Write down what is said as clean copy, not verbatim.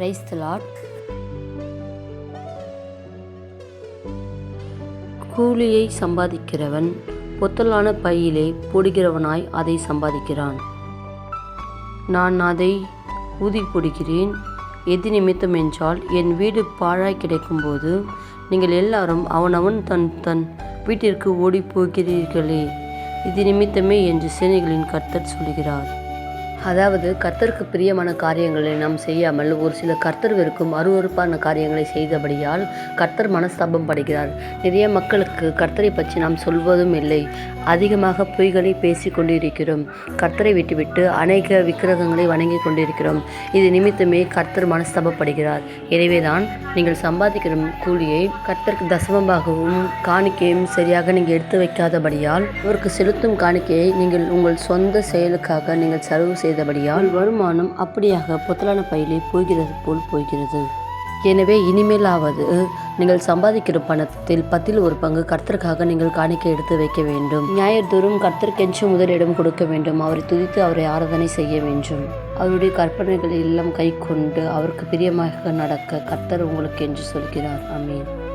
Praise the Lord. கூலியை சம்பாதிக்கிறவன் பொத்தலான பையிலே போடுகிறவனாய் அதை சம்பாதிக்கிறான். நான் அதை ஊதி போடுகிறேன். எது நிமித்தம் என்றால், என் வீடு பாழாய் கிடைக்கும்போது நீங்கள் எல்லாரும் அவனவன் தன் தன் வீட்டிற்கு ஓடி போகிறீர்களே, இது நிமித்தமே என்று சேனைகளின் கர்த்தர் சொல்கிறார். அதாவது, கர்த்தருக்கு பிரியமான காரியங்களை நாம் செய்யாமல் ஒரு சில கர்த்தர் வெறுக்கும் அருவருப்பான காரியங்களை செய்தபடியால் கர்த்தர் மனஸ்தாபம் படுகிறார். நிறைய மக்களுக்கு கர்த்தரை பற்றி நாம் சொல்வதும் இல்லை. அதிகமாக பொய்களை பேசி கொண்டிருக்கிறோம். கர்த்தரை விட்டுவிட்டு அநேக விக்கிரகங்களை வணங்கி கொண்டிருக்கிறோம். இது நிமித்தமே கர்த்தர் மனஸ்தாபப்படுகிறார். எனவேதான் நீங்கள் சம்பாதிக்கிற கூலியை கர்த்தருக்கு தசமமாகவும் காணிக்கையும் சரியாக நீங்கள் எடுத்து வைக்காதபடியால், அவருக்கு செலுத்தும் காணிக்கையை நீங்கள் உங்கள் சொந்த செயலுக்காக நீங்கள் செலவு செய்தபடியால் வருமானம் அப்படியாக பொத்தலான பையிலே போகிறது போல் போகிறது. எனவே இனிமேலாவது நீங்கள் சம்பாதிக்கிற பணத்தில் 10% கர்த்தருக்காக நீங்கள் காணிக்கை எடுத்து வைக்க வேண்டும். ஞாயிறுதோறும் கர்த்தருக்கென்று முதலிடம் கொடுக்க வேண்டும். அவரை துதித்து அவரை ஆராதனை செய்ய வேண்டும். அவருடைய கற்பனைகள் எல்லாம் கை கொண்டு அவருக்கு பிரியமாக நடக்க கர்த்தர் உங்களுக்கு என்று சொல்கிறார். ஆமென்.